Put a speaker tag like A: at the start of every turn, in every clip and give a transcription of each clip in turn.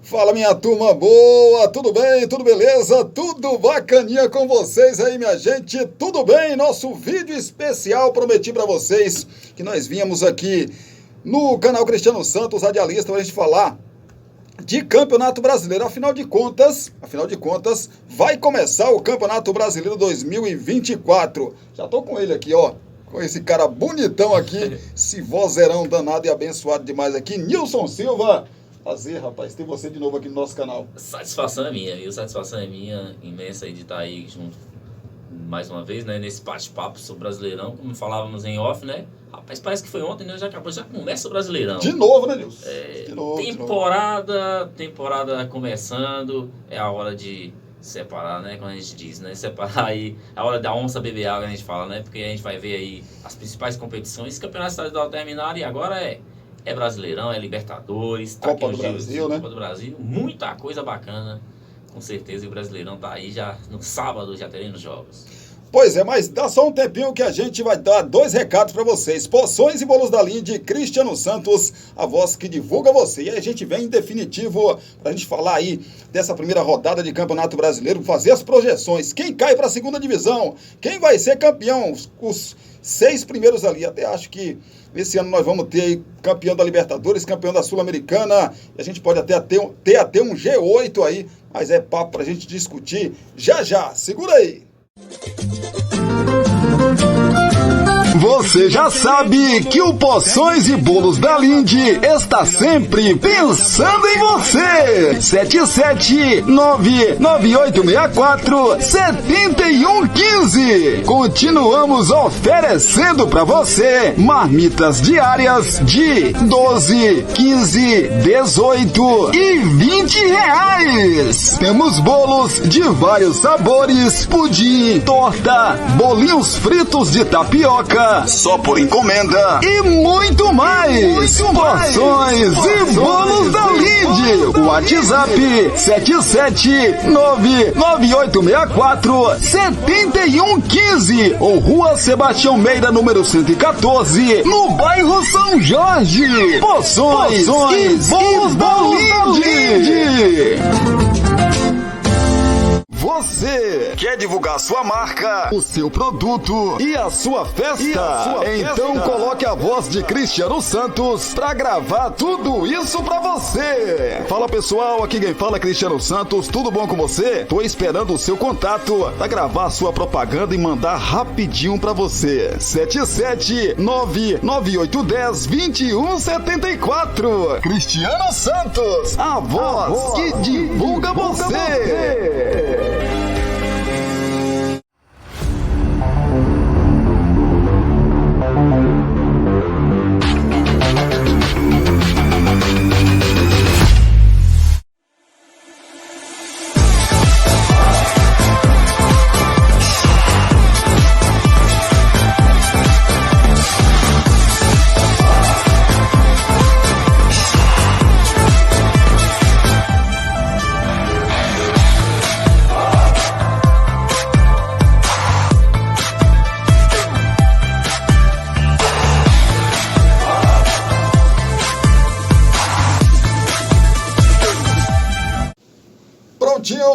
A: Fala, minha turma boa, tudo bem, tudo beleza, tudo bacaninha com vocês aí, minha gente, tudo bem? Nosso vídeo especial prometi para vocês que nós vínhamos aqui no canal Cristiano Santos, radialista, para a gente falar de Campeonato Brasileiro. Afinal de contas, vai começar o Campeonato Brasileiro 2024. Já tô com ele aqui, ó, com esse cara bonitão aqui, esse vozeirão danado e abençoado demais aqui, Nilson Silva. Prazer, rapaz, ter você de novo aqui no nosso canal.
B: Satisfação é minha, viu? Satisfação é minha, imensa aí de estar aí junto mais uma vez, né? Nesse bate-papo sobre o Brasileirão, como falávamos em off, né? Rapaz, parece que foi ontem, né? Já começa o Brasileirão.
A: De novo, né, Nilson?
B: Temporada começando, é a hora de separar, né? Como a gente diz, né? Separar aí, a hora da onça beber água, a gente fala, né? Porque a gente vai ver aí as principais competições, campeonato estadual terminaram e agora é Brasileirão, é Libertadores, tá
A: Copa do Brasil, né?
B: Copa do Brasil, muita coisa bacana, com certeza, e o Brasileirão tá aí já, no sábado já teremos jogos.
A: Pois é, mas dá só um tempinho que a gente vai dar dois recados para vocês. Poções e Bolos da Linde, Cristiano Santos, a voz que divulga você. E aí a gente vem em definitivo pra gente falar aí dessa primeira rodada de Campeonato Brasileiro, fazer as projeções. Quem cai para a segunda divisão? Quem vai ser campeão? Os 6 primeiros ali. Até acho que esse ano nós vamos ter aí campeão da Libertadores, campeão da Sul-Americana. E a gente pode até ter um G8 aí, mas é papo pra gente discutir já. Segura aí.
C: Você já sabe que o Poções e Bolos da Linde está sempre pensando em você. 77998647115. Continuamos oferecendo para você marmitas diárias de 12, 15, 18 e 20 reais. Temos bolos de vários sabores, pudim, torta, bolinhos fritos de tapioca, só por encomenda e muito mais. Poções e Bolos da Linde. O WhatsApp 77998647115 ou Rua Sebastião Meira, número 114, no bairro São Jorge. Poções e Bolos da Linde. Você quer divulgar sua marca, o seu produto e a sua festa? Então coloque a voz de Cristiano Santos pra gravar tudo isso pra você. Fala, pessoal, aqui quem fala é Cristiano Santos, tudo bom com você? Tô esperando o seu contato pra gravar a sua propaganda e mandar rapidinho pra você. 77998102174. Cristiano Santos, a voz que divulga você.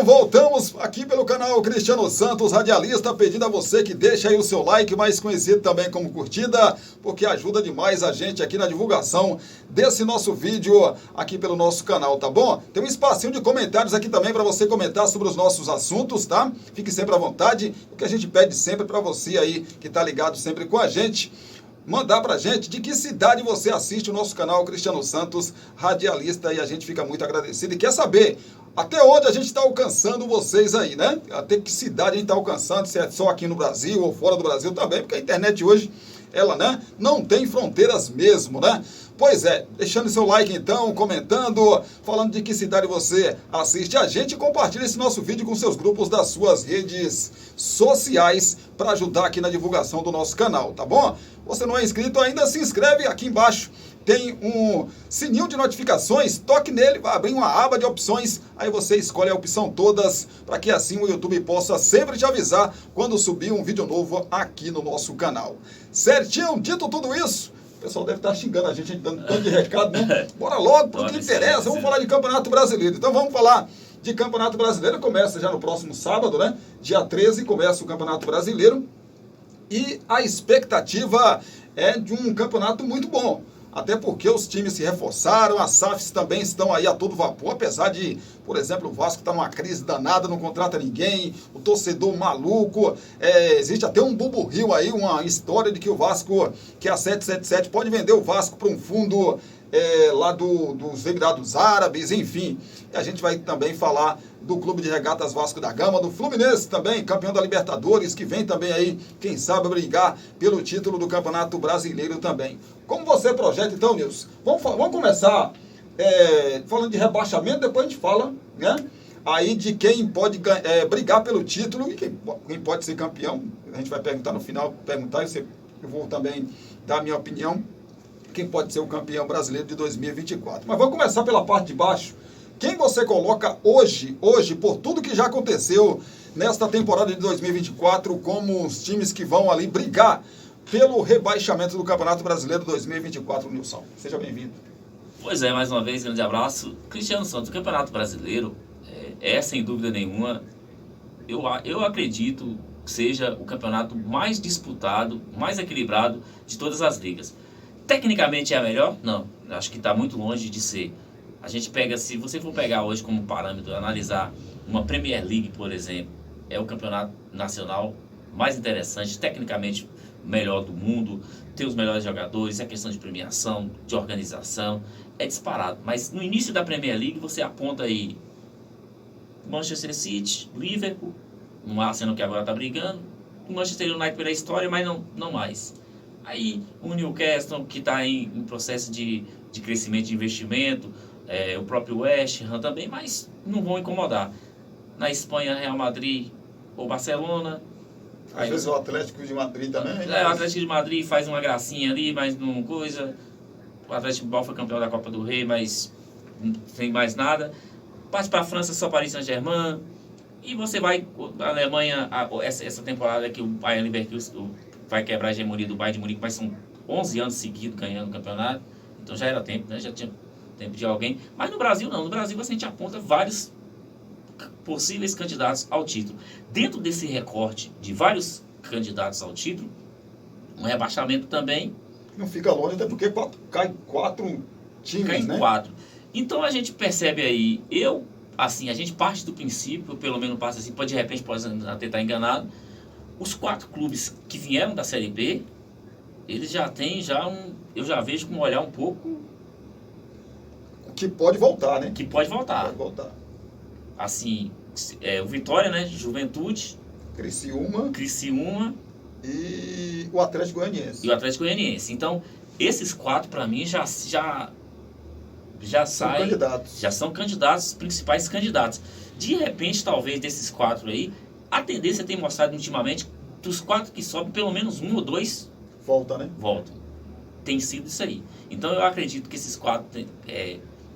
A: Voltamos aqui pelo canal Cristiano Santos, radialista, pedindo a você que deixe aí o seu like, mais conhecido também como curtida, porque ajuda demais a gente aqui na divulgação desse nosso vídeo aqui pelo nosso canal, tá bom? Tem um espacinho de comentários aqui também para você comentar sobre os nossos assuntos, tá? Fique sempre à vontade, o que a gente pede sempre para você aí que tá ligado sempre com a gente, mandar pra gente de que cidade você assiste o nosso canal Cristiano Santos, radialista, e a gente fica muito agradecido e quer saber até onde a gente está alcançando vocês aí, né? Até que cidade a gente está alcançando, se é só aqui no Brasil ou fora do Brasil também, porque a internet hoje, ela, né, não tem fronteiras mesmo, né? Pois é, deixando seu like então, comentando, falando de que cidade você assiste a gente, e compartilha esse nosso vídeo com seus grupos das suas redes sociais para ajudar aqui na divulgação do nosso canal, tá bom? Você não é inscrito ainda, se inscreve aqui embaixo. Tem um sininho de notificações, toque nele, vai abrir uma aba de opções, aí você escolhe a opção todas, para que assim o YouTube possa sempre te avisar quando subir um vídeo novo aqui no nosso canal. Certinho? Dito tudo isso, pessoal deve estar xingando a gente dando tanto de recado, né? Bora logo, porque interessa. Vamos falar de Campeonato Brasileiro. Então vamos falar de Campeonato Brasileiro. Começa já no próximo sábado, né? Dia 13 começa o Campeonato Brasileiro. E a expectativa é de um campeonato muito bom. Até porque os times se reforçaram, as SAFs também estão aí a todo vapor, apesar de, por exemplo, o Vasco está numa crise danada, não contrata ninguém, o torcedor maluco, existe até um burburinho aí, uma história de que o Vasco, que é a 777, pode vender o Vasco para um fundo lá dos Emirados Árabes, enfim. E a gente vai também falar do Clube de Regatas Vasco da Gama, do Fluminense também, campeão da Libertadores, que vem também aí, quem sabe, brigar pelo título do Campeonato Brasileiro também. Como você projeta, então, Nilson? Vamos começar falando de rebaixamento, depois a gente fala, né? Aí de quem pode brigar pelo título e quem pode ser campeão. A gente vai perguntar no final, eu vou também dar a minha opinião, quem pode ser o campeão brasileiro de 2024. Mas vamos começar pela parte de baixo. Quem você coloca hoje, por tudo que já aconteceu nesta temporada de 2024, como os times que vão ali brigar pelo rebaixamento do Campeonato Brasileiro 2024, Nilson? Seja bem-vindo.
B: Pois é, mais uma vez, grande abraço. Cristiano Santos, o Campeonato Brasileiro sem dúvida nenhuma, eu acredito que seja o campeonato mais disputado, mais equilibrado de todas as ligas. Tecnicamente é a melhor? Não, acho que está muito longe de ser. A gente pega, se você for pegar hoje como parâmetro, analisar uma Premier League, por exemplo, é o campeonato nacional mais interessante, tecnicamente melhor do mundo, tem os melhores jogadores, é questão de premiação, de organização, é disparado. Mas no início da Premier League você aponta aí Manchester City, Liverpool, um Arsenal que agora está brigando, o Manchester United pela história, mas não mais. Aí o Newcastle, que está em processo de crescimento de investimento, o próprio West Ham também, mas não vão incomodar. Na Espanha, Real Madrid ou Barcelona.
A: Às vezes o Atlético de Madrid também.
B: O Atlético de Madrid faz uma gracinha ali, mas não coisa. O Atlético Bilbao foi campeão da Copa do Rei, mas não tem mais nada. Parte para a França, só Paris Saint-Germain. E você vai, a Alemanha, essa temporada que o Bayern Leverkusen vai quebrar a hegemonia do Bayern de Munique, mas são 11 anos seguidos ganhando o campeonato. Então já era tempo, né? Já tinha tempo de alguém. Mas no Brasil não. No Brasil a gente aponta vários possíveis candidatos ao título. Dentro desse recorte de vários candidatos ao título, um rebaixamento também.
A: Não fica longe, até porque cai 4 times,
B: cai
A: né?
B: 4. Então a gente percebe aí, a gente parte do princípio, pelo menos passa assim, de repente pode até estar enganado, os 4 clubes que vieram da Série B, eles já têm eu já vejo com um olhar um pouco...
A: Que pode voltar, né?
B: Que pode voltar.
A: Pode voltar.
B: Assim, o Vitória, né? Juventude.
A: Criciúma. E o Atlético Goianiense.
B: Então, esses 4, para mim, já saem... Já são candidatos, principais candidatos. De repente, talvez, desses 4 aí, a tendência tem mostrado ultimamente, dos 4 que sobem, pelo menos 1 ou 2...
A: Volta, né?
B: Voltam. Tem sido isso aí. Então, eu acredito que esses 4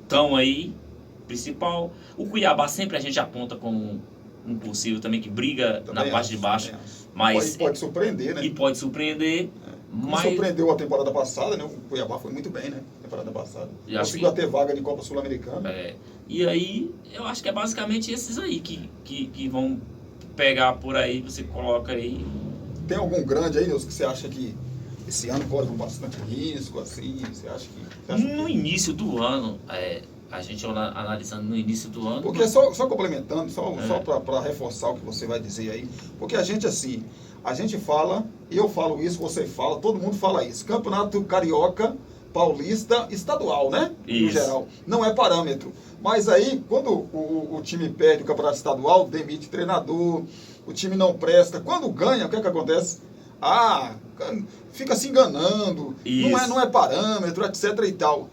B: estão aí, principal. O Cuiabá sempre a gente aponta como um possível também que briga também na parte de baixo. Mas
A: pode surpreender, né?
B: E pode surpreender.
A: Mas surpreendeu a temporada passada, né? O Cuiabá foi muito bem, né? Temporada passada. Conseguiu até vaga de Copa Sul-Americana.
B: E aí, eu acho que é basicamente esses aí que vão pegar por aí, você coloca aí.
A: Tem algum grande aí, Nilson, que você acha que esse ano corre com bastante risco, assim? Você acha que...
B: No início do ano, a gente analisando no início do ano...
A: Porque só complementando, só para reforçar o que você vai dizer aí, porque a gente fala, eu falo isso, você fala, todo mundo fala isso. Campeonato Carioca, Paulista, estadual, né?
B: Isso.
A: No geral. Não é parâmetro. Mas aí, quando o time perde o campeonato estadual, demite treinador, o time não presta. Quando ganha, o que é que acontece? Fica se enganando, não é parâmetro, etc e tal.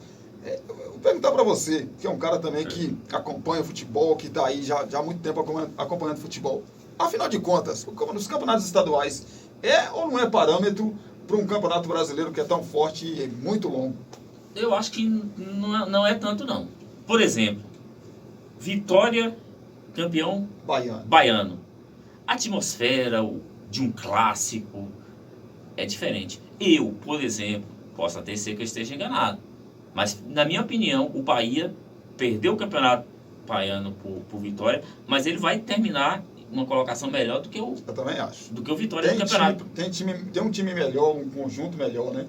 A: Vou perguntar para você, que é um cara também que acompanha futebol, que está aí já há muito tempo acompanhando futebol. Afinal de contas, nos campeonatos estaduais, ou não é parâmetro para um campeonato brasileiro que é tão forte e muito longo?
B: Eu acho que não é tanto, não. Por exemplo, Vitória, campeão baiano. A atmosfera de um clássico é diferente. Eu, por exemplo, Posso até ser que eu esteja enganado. Mas, na minha opinião, o Bahia perdeu o campeonato baiano por Vitória, mas ele vai terminar uma colocação melhor do que o,
A: Eu também acho.
B: do que o Vitória no campeonato.
A: Tem um time melhor, um conjunto melhor, né?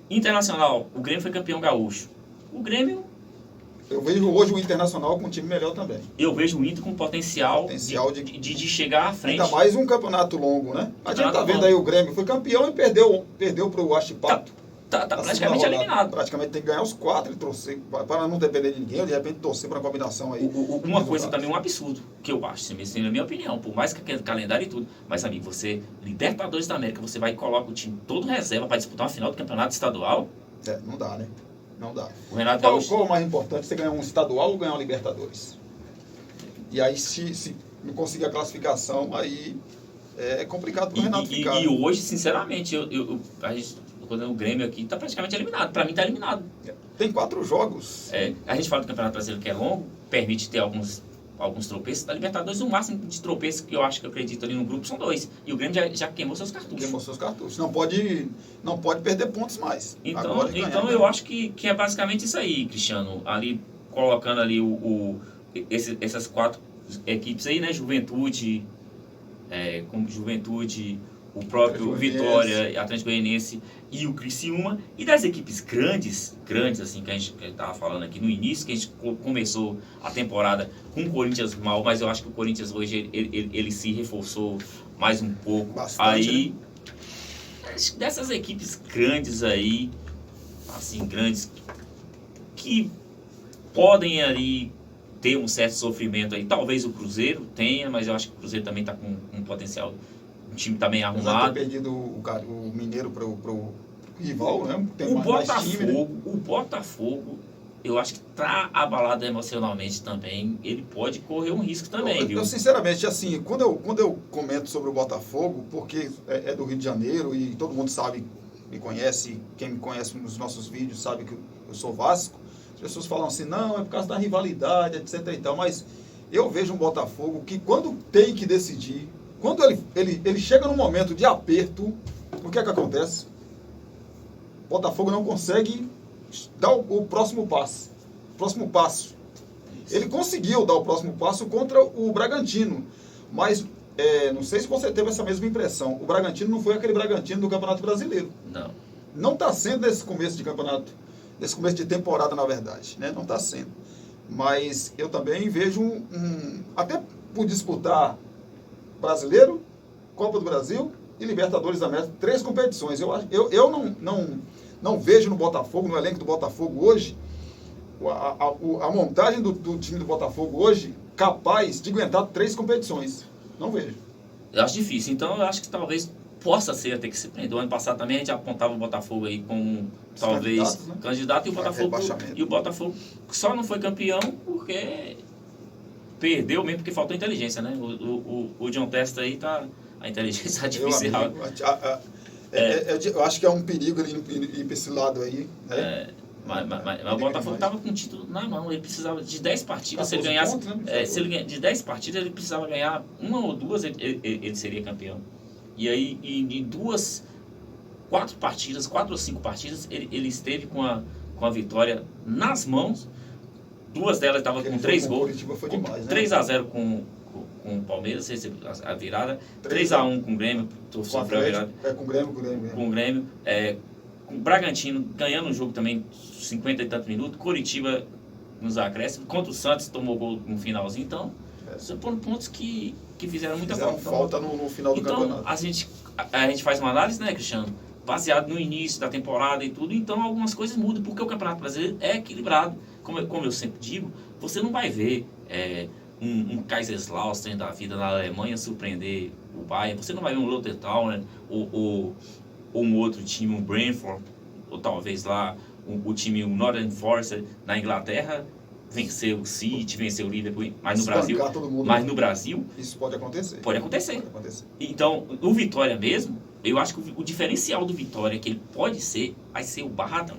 B: Internacional, o Grêmio foi campeão gaúcho. O Grêmio,
A: Eu vejo hoje o Internacional com um time melhor também.
B: eu vejo o Inter com potencial,
A: Potencial
B: de chegar à frente.
A: Ainda mais um campeonato longo, né? A gente tá
B: Campeonato
A: vendo
B: longo.
A: aí o Grêmio foi campeão e perdeu pro Huachipato.
B: Tá
A: Na
B: praticamente
A: segunda rodada.
B: eliminado.
A: Praticamente tem que ganhar os 4 e torcer, para não depender de ninguém, ou de repente torcer para a combinação aí.
B: Uma coisa também, um absurdo, que eu acho, assim, na minha opinião, por mais que aquele calendário e tudo, mas, amigo, você, Libertadores da América, você vai e coloca o time todo reserva para disputar uma final do campeonato estadual.
A: Não dá, né? Não dá.
B: O Renato
A: Qual
B: Gaúcho,
A: o mais importante? Você ganhar um estadual ou ganhar um Libertadores? E aí, se não conseguir a classificação, aí é complicado para o Renato ficar.
B: e hoje, sinceramente, quando o Grêmio aqui tá praticamente eliminado. Para mim tá eliminado.
A: Tem 4 jogos.
B: A gente fala do Campeonato Brasileiro que é longo, permite ter alguns tropeços. Da Libertadores, o máximo de tropeços que eu acho que eu acredito ali no grupo são 2. E o Grêmio já queimou seus cartuchos.
A: Queimou seus cartuchos. Não pode perder pontos mais.
B: Então,
A: Agora ganhar,
B: então
A: né?
B: eu acho que é basicamente isso aí, Cristiano. Ali, colocando ali essas 4 equipes aí, né? Juventude, como Juventude, o próprio Vitória, Atlético Goianiense e o Criciúma. E das equipes grandes assim, que a gente estava falando aqui no início, que a gente começou a temporada com o Corinthians mal, mas eu acho que o Corinthians hoje ele se reforçou mais um pouco.
A: Bastante,
B: Aí, dessas equipes grandes aí, assim, grandes, que podem ali ter um certo sofrimento aí. Talvez o Cruzeiro tenha, mas eu acho que o Cruzeiro também está com um potencial. O time está bem
A: Apesar de ter
B: arrumado.
A: perdido o Mineiro pro rival, né? Tem
B: O
A: mais time, né?
B: Botafogo, eu acho que tá abalado emocionalmente também. Ele pode correr um risco também, viu?
A: Eu sinceramente, assim, quando eu comento sobre o Botafogo, porque é do Rio de Janeiro e todo mundo sabe, me conhece, quem me conhece nos nossos vídeos sabe que eu sou Vasco. As pessoas falam assim, não, é por causa da rivalidade, etc e tal, mas eu vejo um Botafogo que quando tem que decidir, quando ele chega num momento de aperto, o que é que acontece? O Botafogo não consegue dar o próximo passo. Ele conseguiu dar o próximo passo contra o Bragantino, mas não sei se você teve essa mesma impressão. O Bragantino não foi aquele Bragantino do Campeonato Brasileiro.
B: Não.
A: Não está sendo nesse começo de campeonato, nesse começo de temporada, na verdade, né? Não está sendo. Mas eu também vejo até por disputar Brasileiro, Copa do Brasil e Libertadores da América, 3 competições. Eu não vejo no Botafogo, no elenco do Botafogo hoje, a montagem do time do Botafogo hoje capaz de aguentar 3 competições. Não vejo.
B: Eu acho difícil. Então, eu acho que talvez possa ser até que se prenda. O ano passado também a gente apontava o Botafogo aí como talvez candidato, né? E o Botafogo só não foi campeão porque perdeu mesmo, porque faltou inteligência, né? O John Testa aí tá a inteligência artificial.
A: Eu acho que é um perigo ele ir para esse lado aí, né?
B: Mas o Botafogo estava com o título na mão. Ele precisava de 10 partidas. Se ele ganhasse, de 10 partidas, ele precisava ganhar 1 ou 2, ele seria campeão. E aí, em 4 ou 5 partidas, ele esteve com a vitória nas mãos. 2 delas estavam com 3 gols.
A: Foi demais, né?
B: 3-0 com o Palmeiras, a virada. 3-1 com o Grêmio, sofreu a virada.
A: Com o Grêmio.
B: Com o Grêmio. Com o Bragantino ganhando o jogo também 50 e tantos minutos. Coritiba nos acréscimos. Contra o Santos tomou gol no finalzinho. Então, são pontos que fizeram muita
A: falta no final do campeonato.
B: A gente faz uma análise, né, Cristiano? Baseado no início da temporada e tudo. Então, algumas coisas mudam. Porque o Campeonato Brasileiro é equilibrado. Como eu sempre digo, você não vai ver um Kaiserslautern da vida na Alemanha surpreender o Bayern. Você não vai ver um Lothar ou um outro time, um Brentford, ou talvez lá o time, o Northern Forest na Inglaterra, venceu o City, venceu o Liverpool, mas no Brasil
A: isso pode acontecer.
B: Pode acontecer. Então, o Vitória mesmo, eu acho que o diferencial do Vitória que ele vai ser o Barradão.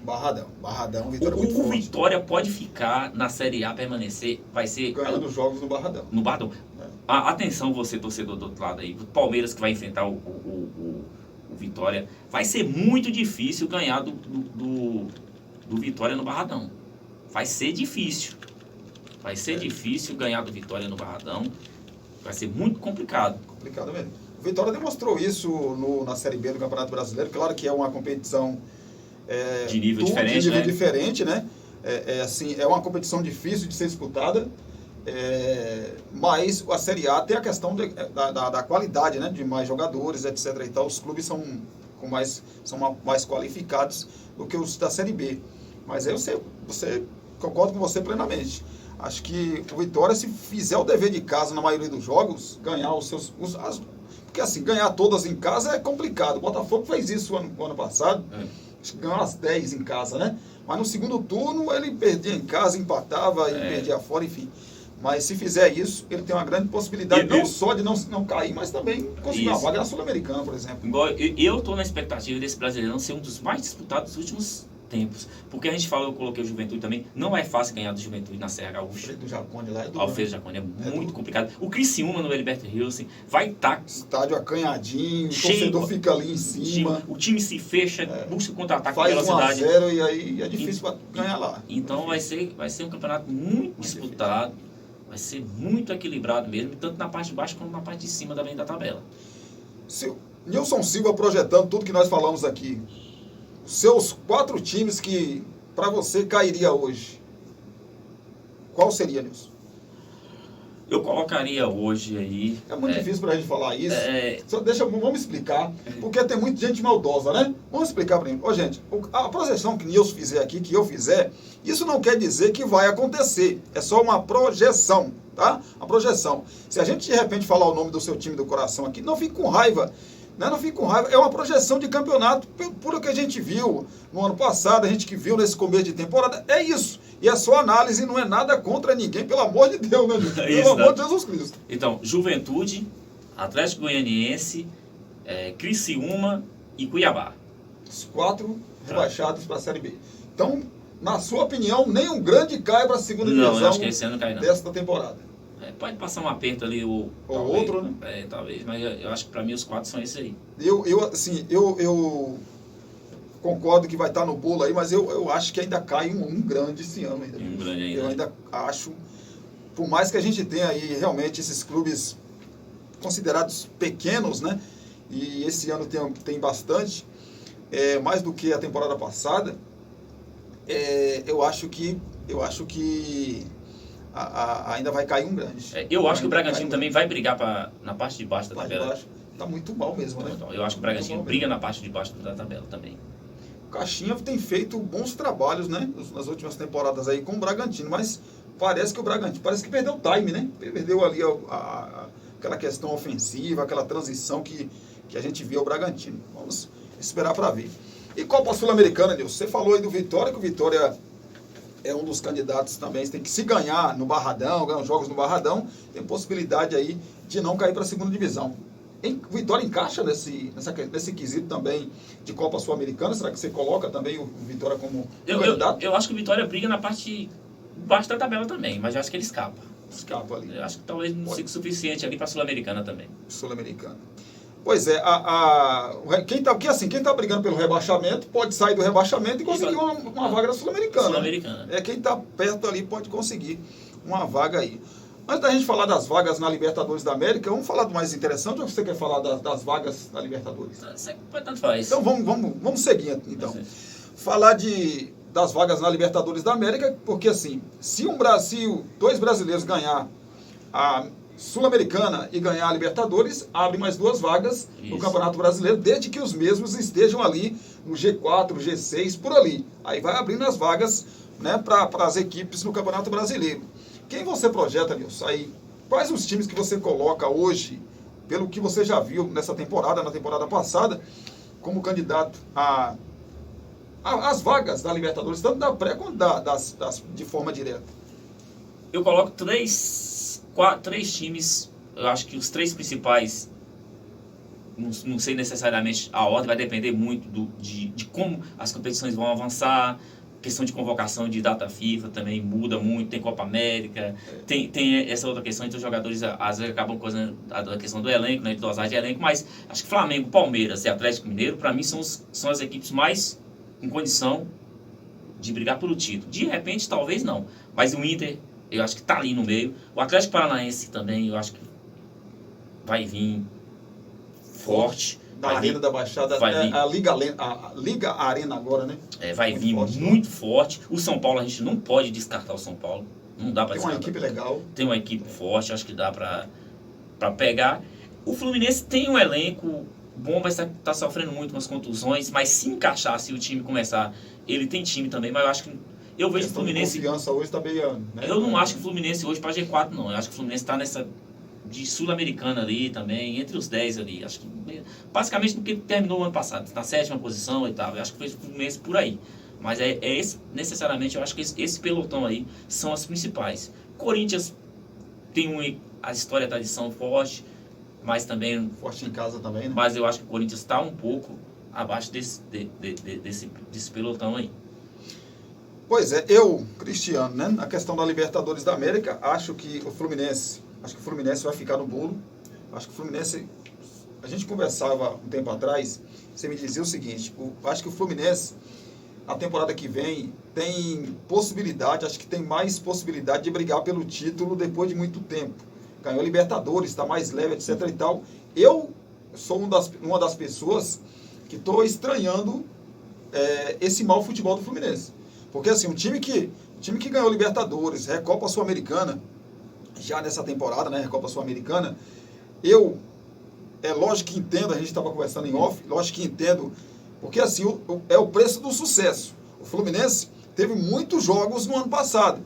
A: Vitória muito forte.
B: O Vitória pode ficar na Série A, permanecer, vai ser
A: ganhando os jogos no Barradão.
B: No Barradão. Atenção, você torcedor do outro lado aí, o Palmeiras que vai enfrentar o Vitória. Vai ser muito difícil ganhar do Vitória no Barradão. Vai ser difícil. Vai ser difícil ganhar do Vitória no Barradão. Vai ser muito complicado.
A: Complicado mesmo. O Vitória demonstrou isso na Série B do Campeonato Brasileiro. Claro que é uma competição
B: de nível diferente,
A: de nível
B: né?
A: diferente, né? Assim, é uma competição difícil de ser disputada. Mas a Série A tem a questão da qualidade, né? De mais jogadores, etc. Então, os clubes são mais qualificados do que os da Série B. Mas aí você concordo com você plenamente. Acho que o Vitória, se fizer o dever de casa na maioria dos jogos, ganhar porque assim, ganhar todas em casa é complicado. O Botafogo fez isso o ano passado. Acho que ganhou umas 10 em casa, né? Mas no segundo turno ele perdia em casa, empatava e perdia fora, enfim. Mas se fizer isso, ele tem uma grande possibilidade não só de não cair, mas também conseguir uma vaga na Sul-Americana, por exemplo.
B: Igual, eu estou na expectativa desse Brasileirão ser um dos mais disputados dos últimos tempos. Porque a gente falou, eu coloquei o Juventude também, não é fácil ganhar do Juventude na Serra Gaúcha.
A: Do Jacone lá é duro.
B: Alfredo Jacone é muito complicado. O Criciúma no Heriberto Hilsen vai estar...
A: Estádio acanhadinho, o torcedor fica ali em cima.
B: O time se fecha, busca o contra-ataque com
A: faz
B: velocidade.
A: 1-0 e aí é difícil ganhar lá.
B: Então vai ser um campeonato muito disputado. Vai ser muito equilibrado mesmo, tanto na parte de baixo quanto na parte de cima da tabela.
A: Nilson Silva projetando tudo que nós falamos aqui. Seus 4 times que para você cairia hoje. Qual seria, Nilson?
B: Eu colocaria hoje aí...
A: É muito difícil para a gente falar isso. Só vamos explicar, porque tem muita gente maldosa, né? Vamos explicar para mim. Ô, gente, a projeção que Nilson fizer aqui, que eu fizer, isso não quer dizer que vai acontecer. É só uma projeção, tá? A projeção. Se a gente de repente falar o nome do seu time do coração aqui, não fique com raiva. Né? Não fique com raiva. É uma projeção de campeonato, por o que a gente viu no ano passado, a gente que viu nesse começo de temporada. É isso. E é só análise, não é nada contra ninguém, pelo amor de Deus, né, gente? Pelo amor de Jesus Cristo.
B: Então, Juventude, Atlético Goianiense, Criciúma e Cuiabá.
A: Os 4 rebaixados para a Série B. Então, na sua opinião, nenhum grande cai para a segunda divisão
B: eu acho que esse ano cai, não.
A: Desta temporada.
B: Pode passar um aperto ali, ou
A: outro, né?
B: Talvez, mas eu acho que para mim os 4 são esses aí.
A: Eu concordo que vai estar no bolo aí, mas eu acho que ainda cai um grande esse ano ainda.
B: Um grande ainda.
A: Eu ainda acho, por mais que a gente tenha aí realmente esses clubes considerados pequenos, né? E esse ano tem bastante, mais do que a temporada passada, eu acho que ainda vai cair um grande.
B: Eu acho que o Bragantino também vai brigar na parte de baixo da tabela.
A: Está muito mal mesmo, né?
B: Eu acho que o Bragantino briga na parte de baixo da tabela também.
A: O Caixinha tem feito bons trabalhos, né? Nas últimas temporadas aí com o Bragantino, mas parece que o Bragantino que perdeu o time, né? Perdeu ali aquela questão ofensiva, aquela transição que a gente viu o Bragantino. Vamos esperar para ver. E Copa Sul-Americana, Nilson? Você falou aí do Vitória, que o Vitória é um dos candidatos também. Você tem que se ganhar no Barradão, ganhar os jogos no Barradão, tem possibilidade aí de não cair para a segunda divisão. O Vitória encaixa nesse quesito também de Copa Sul-Americana? Será que você coloca também o Vitória como candidato?
B: Eu acho que o Vitória briga na parte baixo da tabela também, mas eu acho que ele escapa.
A: Escapa ali.
B: Eu acho que talvez não seja o suficiente ali para a Sul-Americana também.
A: Sul-Americana. Pois é, quem está brigando pelo rebaixamento pode sair do rebaixamento e conseguir uma vaga na Sul-Americana. Quem está perto ali pode conseguir uma vaga aí. Antes da gente falar das vagas na Libertadores da América, vamos falar do mais interessante, ou você quer falar das vagas na Libertadores?
B: Tanto faz.
A: Então vamos seguir, então. Falar das vagas na Libertadores da América, porque assim, se 2 brasileiros ganhar a Sul-Americana e ganhar a Libertadores, abre mais 2 vagas no Campeonato Brasileiro, desde que os mesmos estejam ali no G4, G6, por ali. Aí vai abrindo as vagas, né, para as equipes no Campeonato Brasileiro. Quem você projeta, Nilson? Aí, quais os times que você coloca hoje, pelo que você já viu nessa temporada, na temporada passada, como candidato às vagas da Libertadores, tanto da pré quanto de forma direta?
B: Eu coloco 3 times, eu acho que os 3 principais, não sei necessariamente a ordem, vai depender muito de como as competições vão avançar, questão de convocação de data FIFA também muda muito, tem Copa América, tem essa outra questão, então os jogadores às vezes acabam coisando a questão do elenco, né, de dosagem de elenco, mas acho que Flamengo, Palmeiras e Atlético Mineiro, para mim, são as equipes mais em condição de brigar pelo título. De repente, talvez não, mas o Inter, eu acho que tá ali no meio. O Atlético Paranaense também, eu acho que vai vir forte.
A: Da Arena da Baixada, a Liga Arena agora, né?
B: Vai vir muito forte. O São Paulo, a gente não pode descartar o São Paulo. Não dá para descartar.
A: Tem uma equipe legal.
B: Tem uma equipe forte, acho que dá para pegar. O Fluminense tem um elenco bom, vai estar sofrendo muito com as contusões, mas se encaixar, se o time começar, ele tem time também, mas eu acho que eu vejo o Fluminense...
A: A confiança hoje está bem... Né?
B: Eu não acho que o Fluminense hoje para G4, não. Eu acho que o Fluminense está nessa... de Sul-Americana ali também, entre os 10 ali. Acho que basicamente porque terminou o ano passado, na 7ª posição e tal. Eu acho que foi o Fluminense por aí. Mas necessariamente eu acho que esse pelotão aí são as principais. Corinthians tem a história, a tradição forte, mas também...
A: Forte em casa também, né?
B: Mas eu acho que o Corinthians está um pouco abaixo desse pelotão aí.
A: Pois é, Cristiano, né? Na questão da Libertadores da América, acho que o Fluminense vai ficar no bolo. Acho que o Fluminense... A gente conversava um tempo atrás, você me dizia o seguinte, acho que o Fluminense, na temporada que vem, tem possibilidade, acho que tem mais possibilidade de brigar pelo título depois de muito tempo. Ganhou Libertadores, está mais leve, etc e tal. Eu sou uma das pessoas que estou estranhando esse mau futebol do Fluminense. Porque assim, um time que ganhou Libertadores, Recopa Sul-Americana, já nessa temporada, né, Recopa Sul-Americana, lógico que entendo, a gente estava conversando em off, lógico que entendo, porque assim, é o preço do sucesso. O Fluminense teve muitos jogos no ano passado,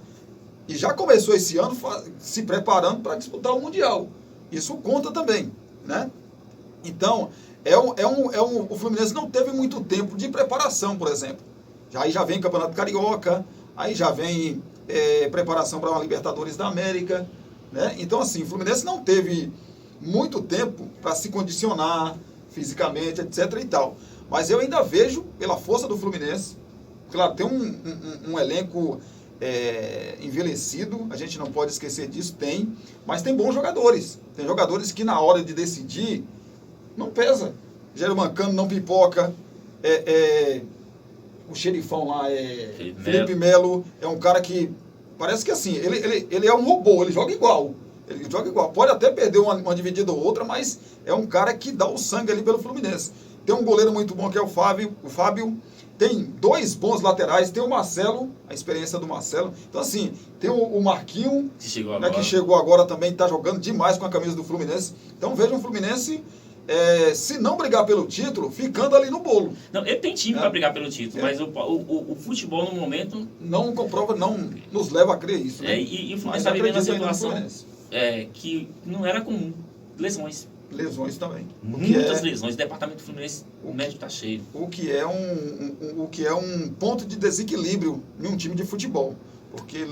A: e já começou esse ano se preparando para disputar o Mundial. Isso conta também, né? Então, o Fluminense não teve muito tempo de preparação, por exemplo. Aí já vem Campeonato Carioca, aí já vem preparação para uma Libertadores da América, né? Então, assim, o Fluminense não teve muito tempo para se condicionar fisicamente, etc e tal. Mas eu ainda vejo, pela força do Fluminense, claro, tem um elenco envelhecido, a gente não pode esquecer disso, mas tem bons jogadores. Tem jogadores que na hora de decidir, não pesa. Gero Mancano não pipoca, o xerifão lá Felipe Melo, é um cara que parece que assim, ele é um robô, ele joga igual. Pode até perder uma dividida ou outra, mas é um cara que dá o sangue ali pelo Fluminense. Tem um goleiro muito bom que é o Fábio. Tem 2 bons laterais, tem o Marcelo, a experiência do Marcelo. Então assim, tem o Marquinho, que chegou agora também, está jogando demais com a camisa do Fluminense. Então veja um Fluminense, se não brigar pelo título, ficando ali no bolo.
B: Não, ele tem time para brigar pelo título, mas o futebol no momento...
A: Não comprova, não nos leva a crer isso. Né?
B: E o Fluminense está vivendo uma situação que não era comum. Lesões
A: também.
B: Muitas lesões. O departamento do Fluminense, o médico está cheio.
A: O que é um ponto de desequilíbrio em um time de futebol. Porque,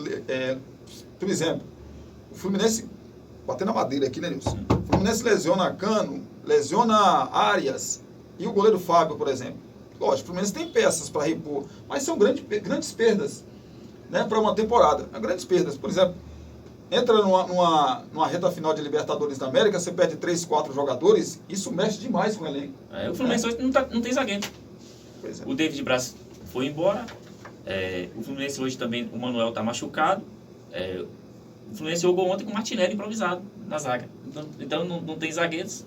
A: por exemplo, o Fluminense, batendo na madeira aqui, né, Nilson? O Fluminense lesiona Cano, lesiona Arias e o goleiro Fábio, por exemplo. Lógico, o Fluminense tem peças para repor, mas são grandes perdas, né, para uma temporada. Grandes perdas. Por exemplo, entra numa reta final de Libertadores da América, você perde 3, 4 jogadores, isso mexe demais com o elenco.
B: O Fluminense hoje não tem zagueiro. O David Braz foi embora, o Fluminense hoje também, o Manuel está machucado, o Fluminense jogou ontem com o Martinelli improvisado na zaga, então não tem zagueiros.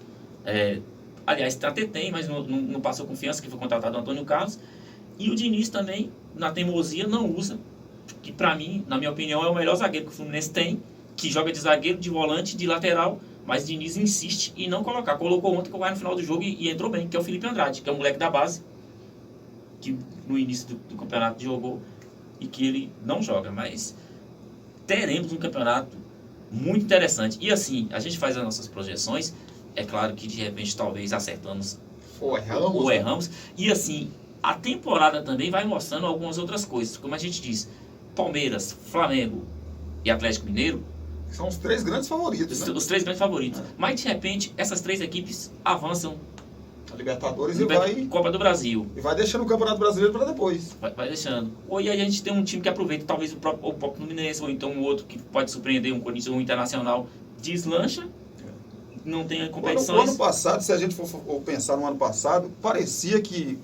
B: Aliás, até tem, mas não passou confiança, que foi contratado o Antônio Carlos, e o Diniz também, na teimosia, não usa, que para mim, na minha opinião, é o melhor zagueiro que o Fluminense tem, que joga de zagueiro, de volante, de lateral, mas Diniz insiste em não colocar. Colocou ontem que vai no final do jogo e entrou bem, que é o Felipe Andrade, que é um moleque da base, que no início do campeonato jogou e que ele não joga, mas teremos um campeonato muito interessante. E assim, a gente faz as nossas projeções, é claro que de repente talvez acertamos ou erramos, e assim, a temporada também vai mostrando algumas outras coisas, como a gente diz, Palmeiras, Flamengo e Atlético Mineiro
A: são os 3 grandes favoritos, né?
B: Os 3 grandes favoritos. Mas de repente essas 3 equipes avançam
A: A Libertadores
B: Copa do Brasil.
A: E vai deixando o Campeonato Brasileiro para depois.
B: Vai deixando. Ou aí a gente tem um time que aproveita, talvez o próprio Fluminense, ou então um outro que pode surpreender, um Corinthians ou um Internacional, deslancha, não tem competições.
A: No ano passado, se a gente for pensar no ano passado, parecia que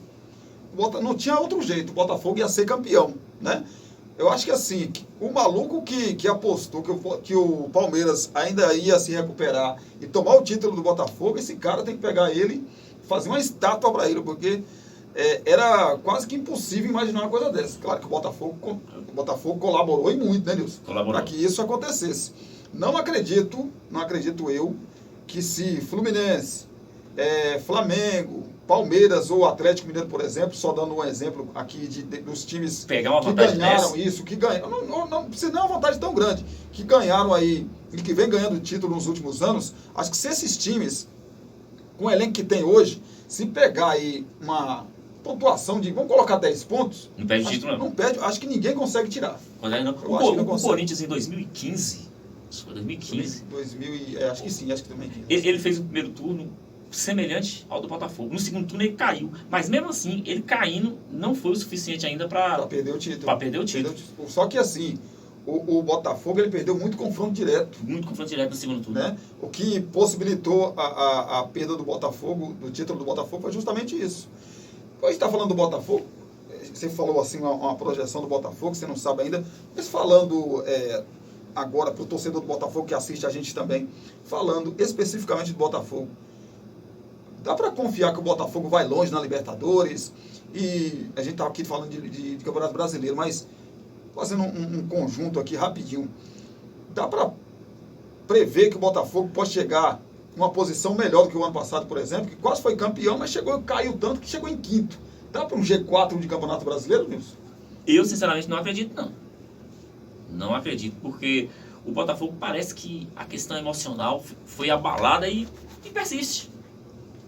A: não tinha outro jeito, o Botafogo ia ser campeão, né? Eu acho que assim, o maluco que apostou que o Palmeiras ainda ia se recuperar e tomar o título do Botafogo, esse cara tem que pegar ele, fazer uma estátua para ele, porque era quase que impossível imaginar uma coisa dessa. Claro que o Botafogo colaborou e muito, né, Nilson? Para que isso acontecesse. Não acredito eu, que se Fluminense, Flamengo, Palmeiras ou Atlético Mineiro, por exemplo, só dando um exemplo aqui dos times
B: pegar uma
A: que ganharam isso, que ganharam, não precisa nem uma vantagem tão grande, que ganharam aí e que vem ganhando título nos últimos anos. Acho que se esses times, com o elenco que tem hoje, se pegar aí uma pontuação de, vamos colocar 10 pontos,
B: não perde título,
A: não perde, acho que ninguém consegue tirar.
B: O Corinthians em 2015, foi 2015.
A: Acho que sim, acho que também.
B: Ele fez o primeiro turno semelhante ao do Botafogo. No segundo turno ele caiu, mas mesmo assim, ele caindo não foi o suficiente ainda para
A: perder o título.
B: Para perder o título.
A: Só que assim, o Botafogo ele perdeu muito confronto direto.
B: Muito confronto direto no segundo turno.
A: Né? O que possibilitou a perda do Botafogo, do título do Botafogo, foi justamente isso. Quando a gente está falando do Botafogo, você falou assim, uma projeção do Botafogo, você não sabe ainda, mas falando agora para o torcedor do Botafogo que assiste a gente também, falando especificamente do Botafogo, dá para confiar que o Botafogo vai longe na Libertadores, e a gente está aqui falando de Campeonato Brasileiro, mas fazendo um conjunto aqui rapidinho, dá para prever que o Botafogo pode chegar numa posição melhor do que o ano passado, por exemplo, que quase foi campeão, mas caiu tanto que chegou em quinto. Dá para um G4 de Campeonato Brasileiro, Nilson?
B: Eu, sinceramente, não acredito, não. Não acredito, porque o Botafogo parece que a questão emocional foi abalada e persiste.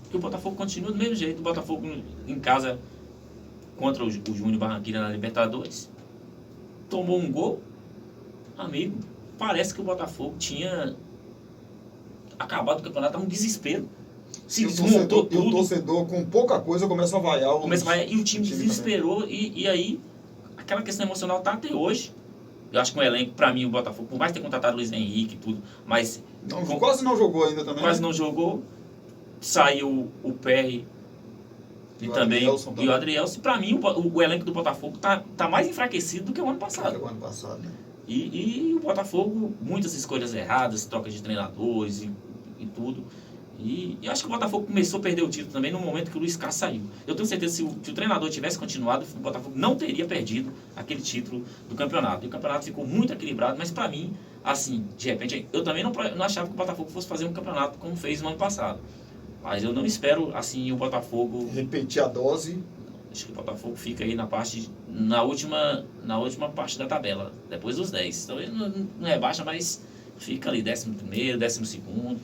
B: Que o Botafogo continua do mesmo jeito. O Botafogo em casa contra o Júnior Barranquilla na Libertadores tomou um gol, amigo. Parece que o Botafogo tinha acabado o campeonato, um desespero. Se desmontou tudo.
A: E o torcedor, com pouca coisa, começa a vaiar.
B: E o time desesperou. E aí, aquela questão emocional está até hoje. Eu acho que o elenco, para mim, o Botafogo, por mais ter contratado o Luiz Henrique e tudo, mas...
A: quase não jogou ainda também.
B: Quase não jogou. Saiu o PR e também o Adrielson. Para mim, o elenco do Botafogo tá mais enfraquecido do que o ano passado.
A: O ano passado, né?
B: E o Botafogo, muitas escolhas erradas, troca de treinadores e tudo. E acho que o Botafogo começou a perder o título também no momento que o Luiz Castro saiu. Eu tenho certeza que se o treinador tivesse continuado, o Botafogo não teria perdido aquele título do campeonato. E o campeonato ficou muito equilibrado, mas para mim, assim, de repente, eu também não achava que o Botafogo fosse fazer um campeonato como fez no ano passado. Mas eu não espero, assim, o Botafogo...
A: repetir a dose.
B: Acho que o Botafogo fica aí na última parte da tabela, depois dos 10. Então ele não rebaixa, mas fica ali 11º, 12º.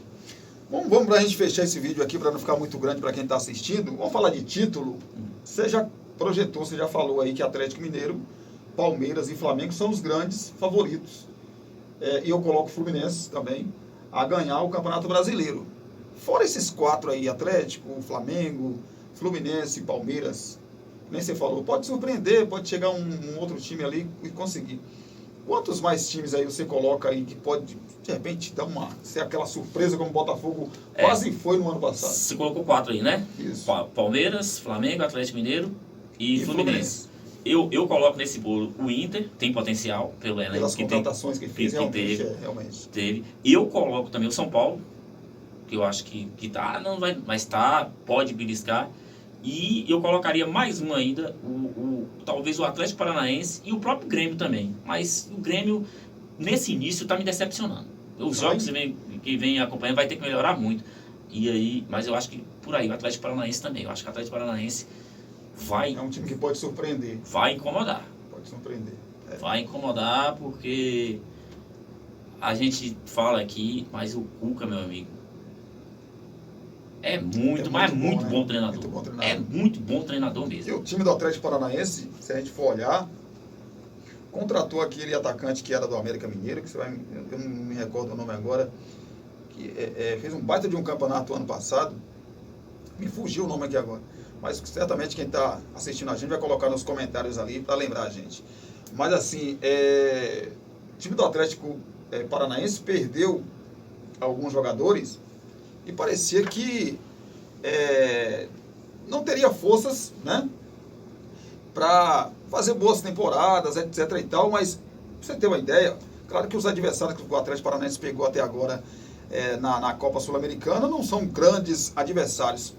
A: Vamos para a gente fechar esse vídeo aqui, para não ficar muito grande para quem está assistindo. Vamos falar de título. Você já projetou, você já falou aí que Atlético Mineiro, Palmeiras e Flamengo são os grandes favoritos. E eu coloco o Fluminense também a ganhar o Campeonato Brasileiro. Fora esses 4 aí, Atlético, Flamengo, Fluminense, Palmeiras, nem você falou, pode surpreender, pode chegar um outro time ali e conseguir. Quantos mais times aí você coloca aí que pode, de repente, ser aquela surpresa como o Botafogo quase foi no ano passado?
B: Você colocou 4 aí, né?
A: Isso.
B: Palmeiras, Flamengo, Atlético Mineiro e Fluminense. Eu coloco nesse bolo o Inter, tem potencial pelo elenco.
A: Pelas contratações que fez,
B: realmente. Teve. Eu coloco também o São Paulo, que eu acho que não vai, mas pode beliscar. E eu colocaria mais um ainda, talvez o Atlético Paranaense e o próprio Grêmio também. Mas o Grêmio, nesse início, está me decepcionando. Os jogos que vem acompanhando vai ter que melhorar muito. Mas eu acho que por aí, o Atlético Paranaense também. Eu acho que o Atlético Paranaense vai...
A: É um time que pode surpreender.
B: Vai incomodar.
A: Pode surpreender.
B: Vai incomodar porque a gente fala aqui, mas o Cuca, meu amigo, é muito bom treinador.
A: Muito bom treinador.
B: É muito bom treinador mesmo.
A: E o time do Atlético Paranaense, se a gente for olhar, contratou aquele atacante que era do América Mineiro, que eu não me recordo o nome agora, que fez um baita de um campeonato ano passado. Me fugiu o nome aqui agora. Mas certamente quem está assistindo a gente vai colocar nos comentários ali para lembrar a gente. Mas assim, o time do Atlético Paranaense perdeu alguns jogadores e parecia que não teria forças, né, para fazer boas temporadas, etc e tal, mas pra você ter uma ideia, claro que os adversários que o Atlético Paranaense pegou até agora na Copa Sul-Americana não são grandes adversários.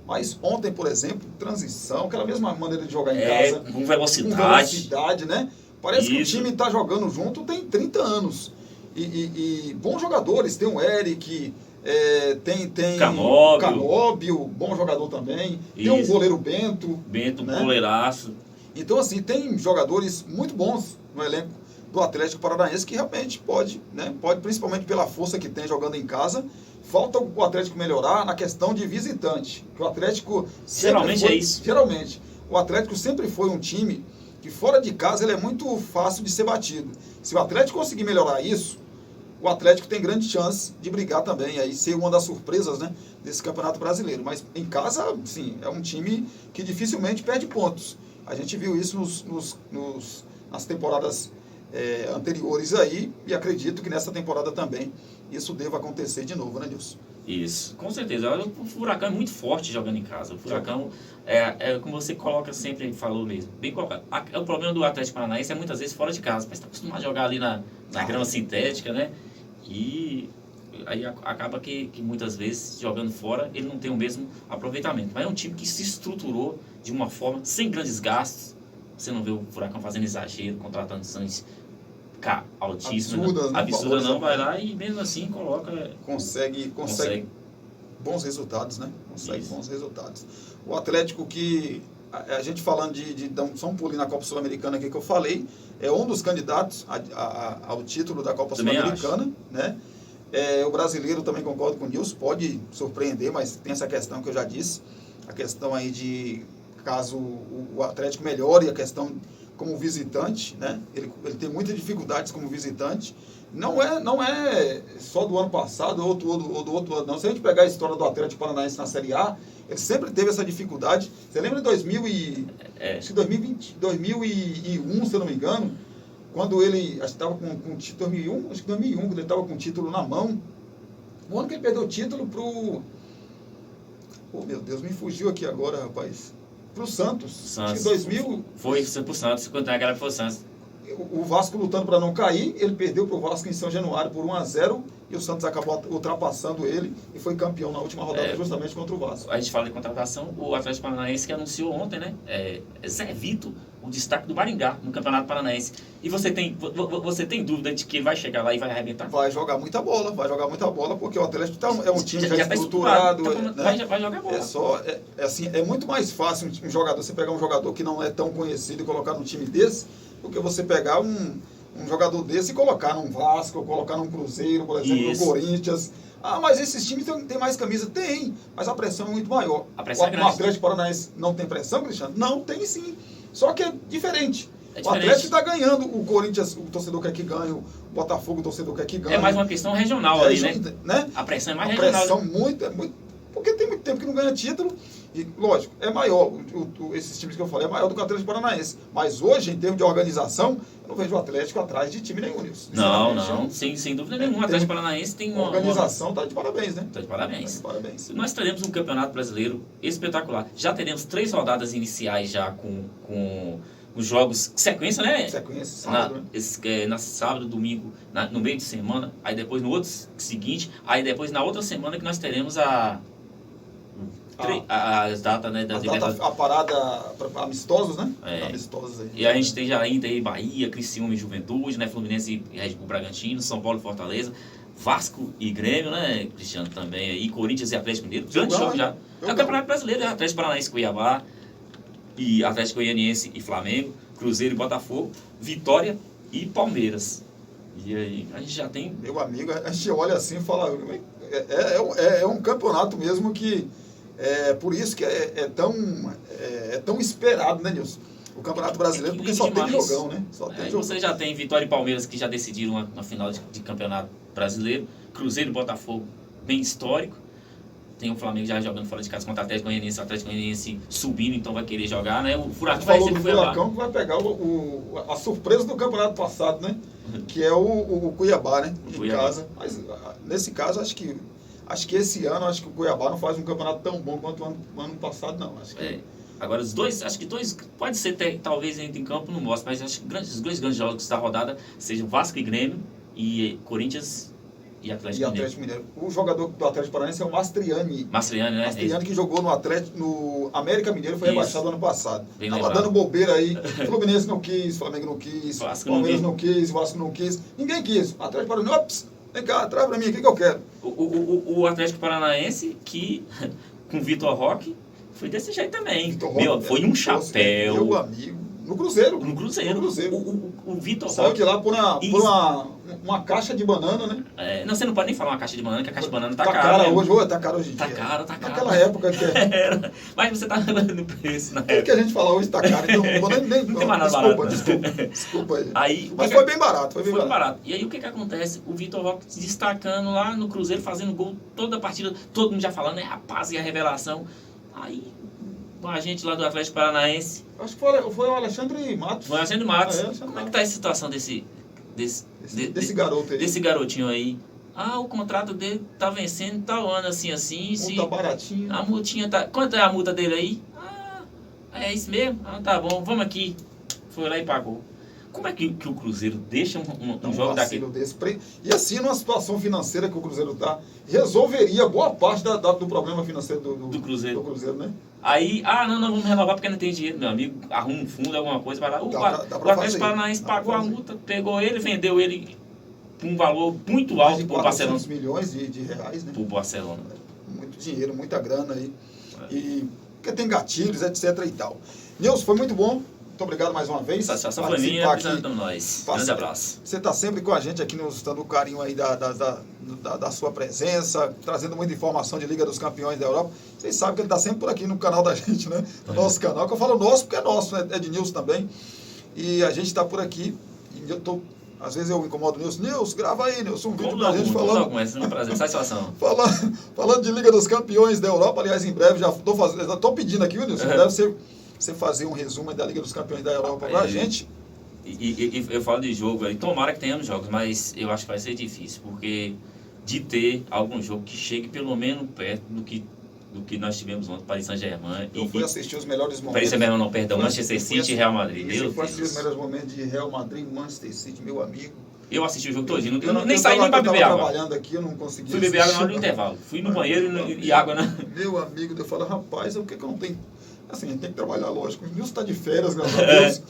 A: Mas ontem, por exemplo, transição, aquela mesma maneira de jogar em casa.
B: Com velocidade.
A: Né? Parece que o
B: Isso.
A: time está jogando junto tem 30 anos. E bons jogadores, tem o Eric, tem Canóbio, bom jogador também.
B: Isso.
A: Tem o goleiro Bento,
B: né? Goleiraço.
A: Então, assim, tem jogadores muito bons no elenco do Atlético Paranaense que realmente pode, principalmente pela força que tem jogando em casa. Falta o Atlético melhorar na questão de visitante. Que o Atlético
B: geralmente é isso.
A: Geralmente. O Atlético sempre foi um time que fora de casa ele é muito fácil de ser batido. Se o Atlético conseguir melhorar isso, o Atlético tem grande chance de brigar também, aí ser uma das surpresas, né, desse Campeonato Brasileiro. Mas em casa, sim, é um time que dificilmente perde pontos. A gente viu isso nas temporadas anteriores aí, e acredito que nessa temporada também isso deva acontecer de novo, né, Nilson?
B: Isso, com certeza. O Furacão é muito forte jogando em casa. O Furacão, como você coloca sempre, falou mesmo, bem colocado. O problema do Atlético Paranaense é muitas vezes fora de casa, mas está acostumado a jogar ali na grama sintética, né? E aí acaba que muitas vezes, jogando fora, ele não tem o mesmo aproveitamento. Mas é um time que se estruturou de uma forma, sem grandes gastos. Você não vê o Furacão fazendo exagero, contratando sanções altíssimas. Absurda não, vai lá e mesmo assim
A: consegue bons resultados, né? Consegue
B: Isso.
A: bons resultados. O Atlético que, a gente falando de dar só um pulinho na Copa Sul-Americana aqui que eu falei, é um dos candidatos ao título da Copa Sul-Americana, né? O brasileiro, também concordo com o Nilson, pode surpreender, mas tem essa questão que eu já disse, a questão aí de caso o Atlético melhore a questão como visitante, né? Ele tem muitas dificuldades como visitante. Não é só do ano passado ou do outro ano, não. Se a gente pegar a história do Atlético Paranaense na Série A, ele sempre teve essa dificuldade. Você lembra de 2001, se eu não me engano, quando ele estava com 2001, acho que 2001, quando ele estava com o título na mão. O ano que ele perdeu o título pro... Oh, meu Deus, me fugiu aqui agora, rapaz. Pro Santos. Em 2000...
B: Foi pro Santos, quando a galera foi o Santos.
A: O Vasco lutando para não cair, ele perdeu pro Vasco em São Januário por 1-0 e o Santos acabou ultrapassando ele e foi campeão na última rodada justamente contra o Vasco.
B: A gente fala de contratação, o Atlético Paranaense que anunciou ontem, né? Zé Vito, o destaque do Maringá no Campeonato Paranaense. E você tem dúvida de que ele vai chegar lá e vai arrebentar?
A: Vai jogar muita bola, porque o Atlético é um time já estruturado.
B: Vai jogar bola.
A: É muito mais fácil você pegar um jogador que não é tão conhecido e colocar num time desse, do que você pegar um jogador desse e colocar num Vasco, ou colocar num Cruzeiro, por exemplo, no Corinthians. Ah, mas esses times têm mais camisa? Tem, mas a pressão é muito maior.
B: A pressão é grande.
A: O Atlético Paranaense não tem pressão, Cristiano? Não, tem sim. Só que é diferente. O Atlético está ganhando, o Corinthians, o torcedor quer que ganhe, o Botafogo, o torcedor quer que ganhe.
B: É mais uma questão regional ali, né? A pressão é mais regional.
A: A pressão muito, porque tem muito tempo que não ganha título. E, lógico, é maior, esses times que eu falei, é maior do que o Atlético Paranaense. Mas hoje, em termos de organização, eu não vejo o Atlético atrás de time nenhum, Nilson.
B: Não, sem dúvida nenhuma. O Atlético Paranaense tem uma
A: organização, tá de parabéns, né?
B: Tá de parabéns.
A: Tá de parabéns.
B: Nós teremos um campeonato brasileiro espetacular. Já teremos 3 rodadas iniciais já com os jogos, sequência, né?
A: Sequência, sábado,
B: na sábado, domingo, no meio de semana, aí depois no outro seguinte, aí depois na outra semana que nós teremos as datas, né, das Libertadores.
A: A parada amistosos, né?
B: Amistosos aí. E a gente tem já ainda aí Bahia, Criciúma e Juventude, né? Fluminense e Red Bull Bragantino, São Paulo e Fortaleza, Vasco e Grêmio, né? Cristiano também aí, Corinthians e Atlético Mineiro. Grande jogo já. É o Campeonato Brasileiro, né? Atlético Paranaense e Cuiabá, e Atlético Goianiense e Flamengo, Cruzeiro e Botafogo, Vitória e Palmeiras. E aí a gente já tem...
A: Meu amigo, a gente olha assim e fala... É um campeonato mesmo que... por isso que é tão esperado, né, Nilson? O Campeonato Brasileiro, porque só tem jogão, né?
B: Você já tem Vitória e Palmeiras que já decidiram uma final de Campeonato Brasileiro, Cruzeiro e Botafogo, bem histórico. tem o Flamengo já jogando fora de casa contra o Atlético Goianiense subindo, então vai querer jogar, né? O Furacão vai
A: falou
B: sempre
A: do Furacão que vai pegar a surpresa do campeonato passado, né? Que é o Cuiabá, né? Em casa. Mas nesse caso, acho que esse ano, acho que o Cuiabá não faz um campeonato tão bom quanto o ano passado, não. Acho que...
B: Agora, acho que dois, pode ser talvez entre em campo, não mostra, mas acho que os dois grandes jogos da rodada sejam Vasco e Grêmio e Corinthians e Atlético
A: Mineiro. O jogador do Atlético Paranaense é o Mastriani.
B: Mastriani, né?
A: Mastriani que jogou no América Mineiro, foi rebaixado ano passado.
B: Bem
A: Tava
B: lembrado.
A: dando bobeira aí. Fluminense não quis, Flamengo não quis, Palmeiras não quis, Vasco não quis. Ninguém quis. O Atlético Paranaense, ops, vem cá, traz pra mim, o que eu quero?
B: O Atlético Paranaense, que com o Vitor Roque, foi desse jeito também. Foi um chapéu.
A: Meu amigo. No Cruzeiro.
B: O Vitor
A: Saiu
B: Roque.
A: de lá por uma caixa de banana, né?
B: Não, você não pode nem falar uma caixa de banana, que a caixa de banana tá
A: cara.
B: cara
A: Hoje, tá caro hoje em dia.
B: Tá caro.
A: Naquela época que
B: era. Mas você tá falando preço na época.
A: Tudo que a gente fala hoje tá caro, então não vou nem
B: não tem mais nada barato.
A: Desculpa aí.
B: Mas
A: foi bem barato,
B: foi barato. E aí o que acontece? O Vitor Roque se destacando lá no Cruzeiro, fazendo gol toda a partida, todo mundo já falando, rapaz, e a revelação. Aí a gente lá do Atlético Paranaense.
A: Acho que foi o Alexandre Matos.
B: Foi o Alexandre Matos.
A: Alexandre
B: Como é que tá a situação desse
A: garoto aí?
B: Desse garotinho aí. O contrato dele tá vencendo tal ano, assim.
A: Multa baratinha.
B: A multinha tá... Quanto é a multa dele aí? É isso mesmo? Tá bom, vamos aqui. Foi lá e pagou. Como é que o Cruzeiro deixa um jogo daquele?
A: E assim, numa situação financeira que o Cruzeiro tá, resolveria boa parte do problema financeiro do Cruzeiro, né?
B: Aí, não, vamos renovar porque não tem dinheiro, meu amigo. Arruma um fundo, alguma coisa, vai lá. O Atlético Paranaense pagou a multa, pegou ele, vendeu ele por um valor muito alto pro Barcelona.
A: Milhões de reais, né?
B: Pro Barcelona.
A: Muito dinheiro, muita grana aí. E porque tem gatilhos, etc e tal. Nilson, foi muito bom. Muito obrigado mais uma vez.
B: Satisfação foi minha, precisamos nós. Grande abraço.
A: Você está sempre com a gente aqui, nos dando o carinho aí da sua presença, trazendo muita informação de Liga dos Campeões da Europa. Vocês sabem que ele está sempre por aqui no canal da gente, né? No nosso canal, que eu falo nosso porque é nosso, né? É de Nilson também. E a gente está por aqui. E às vezes eu incomodo o Nilson. Nilson, grava aí, Nilson, um vídeo pra gente falando.
B: É um prazer, satisfação.
A: falando de Liga dos Campeões da Europa. Aliás, em breve já estou pedindo aqui, viu, Nilson? Deve ser... Você fazer um resumo da Liga dos Campeões da Europa pra gente.
B: E eu falo de jogo aí, tomara que tenhamos jogos, mas eu acho que vai ser difícil, porque de ter algum jogo que chegue pelo menos perto do que nós tivemos ontem, Paris Saint-Germain.
A: Eu fui assistir os melhores momentos.
B: Paris Saint-Germain não, perdão, Manchester City e Real Madrid.
A: Eu fui assistir os melhores momentos de Real Madrid e Manchester City, meu amigo.
B: Eu assisti o jogo todinho, nem saí nem pra beber água.
A: Trabalhando aqui, eu não consegui.
B: Fui beber água na hora do intervalo. Fui no banheiro e água na...
A: Meu amigo, eu falo, rapaz, o que eu não tenho... Assim, a gente tem que trabalhar, lógico. O Nilson está de férias, graças a Deus.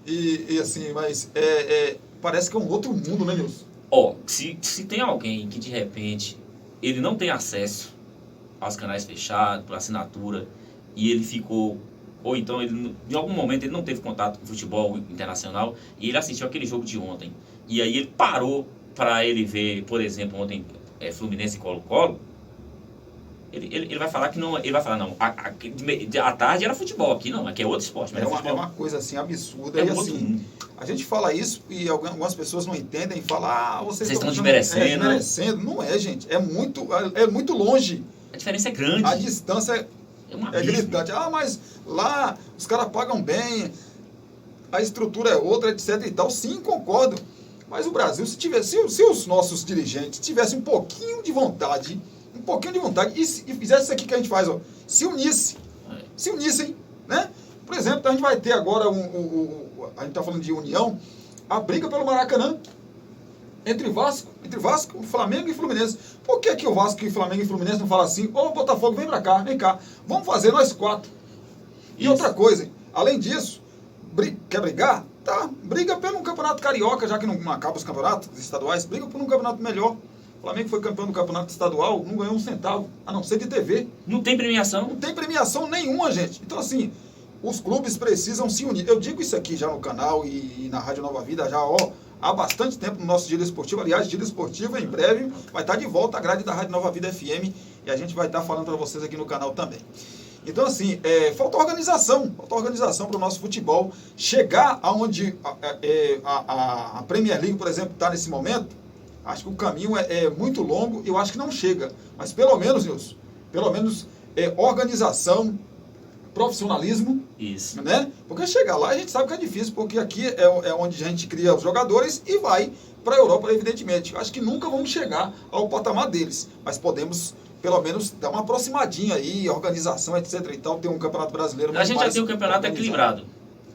A: E assim, mas parece que é um outro mundo, né, Nilson?
B: Se tem alguém que de repente ele não tem acesso aos canais fechados, por assinatura, e ele ficou, ou então ele, em algum momento ele não teve contato com o futebol internacional, e ele assistiu aquele jogo de ontem, e aí ele parou para ele ver, por exemplo, ontem Fluminense e Colo-Colo, ele vai falar que não. Ele vai falar, não, à tarde era futebol, aqui não, aqui é outro esporte. Mas
A: é uma coisa assim absurda. E assim, a gente fala isso e algumas pessoas não entendem e falam, vocês estão desmerecendo. Não é, gente. É muito longe.
B: A diferença é grande.
A: A distância é gritante. Mas lá os caras pagam bem, a estrutura é outra, etc e tal. Sim, concordo. Mas o Brasil, se os nossos dirigentes tivessem um pouquinho de vontade e fizesse isso aqui que a gente faz, se unissem, né? Por exemplo, a gente vai ter agora a gente está falando de união, a briga pelo Maracanã entre Vasco, Flamengo e Fluminense. Por que o Vasco e Flamengo e Fluminense não falam assim, Botafogo, vem cá, vamos fazer nós 4. E outra coisa, além disso, quer brigar? Tá, briga pelo campeonato carioca, já que não acaba os campeonatos estaduais, briga por um campeonato melhor. O Flamengo foi campeão do campeonato estadual, não ganhou um centavo, a não ser de TV.
B: Não tem premiação?
A: Não tem premiação nenhuma, gente. Então, assim, os clubes precisam se unir. Eu digo isso aqui já no canal e na Rádio Nova Vida, já há bastante tempo no nosso Giro Esportivo. Aliás, Giro Esportivo, em breve, vai estar de volta a grade da Rádio Nova Vida FM e a gente vai estar falando para vocês aqui no canal também. Então, assim, falta organização para o nosso futebol chegar aonde a Premier League, por exemplo, está nesse momento. Acho que o caminho é muito longo e eu acho que não chega. Mas pelo menos, Nilson, pelo menos organização, profissionalismo,
B: Isso.
A: né? Porque chegar lá a gente sabe que é difícil, porque aqui é onde a gente cria os jogadores e vai para a Europa, evidentemente. Acho que nunca vamos chegar ao patamar deles, mas podemos pelo menos dar uma aproximadinha aí, organização, etc e tal, ter um campeonato brasileiro
B: A gente já
A: mais
B: tem um campeonato
A: organizado.
B: equilibrado.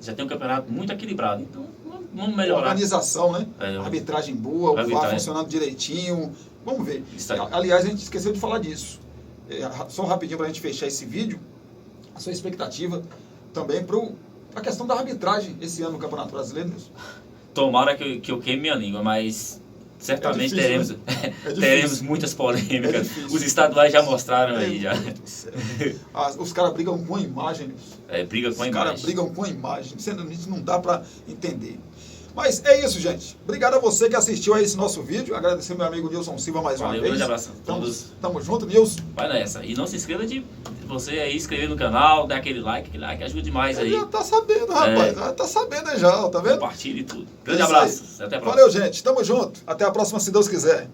B: Já tem um campeonato muito equilibrado. Então, vamos melhorar.
A: Organização, né? Arbitragem boa, o VAR funcionando direitinho. Vamos ver. Aliás, a gente esqueceu de falar disso. Só rapidinho para a gente fechar esse vídeo. A sua expectativa também para a questão da arbitragem esse ano no Campeonato Brasileiro, Nilson?
B: Tomara que eu queime minha língua, mas certamente
A: difícil,
B: teremos muitas polêmicas. Os estaduais já mostraram aí. Já.
A: Os caras brigam com a imagem, Nilson.
B: Briga com a imagem.
A: Os caras brigam com a imagem. Isso não dá para entender. Mas é isso, gente. Obrigado a você que assistiu a esse nosso vídeo. Agradecer meu amigo Nilson Silva mais uma vez.
B: Grande abraço.
A: Tamo junto, Nilson.
B: Vai nessa. E não se esqueça de você aí inscrever no canal, dar aquele like ajuda demais aí.
A: Já tá sabendo, rapaz. Já tá sabendo aí já, tá vendo?
B: Compartilhe tudo. Grande abraço. Até a próxima.
A: Valeu, gente. Tamo junto. Até a próxima, se Deus quiser.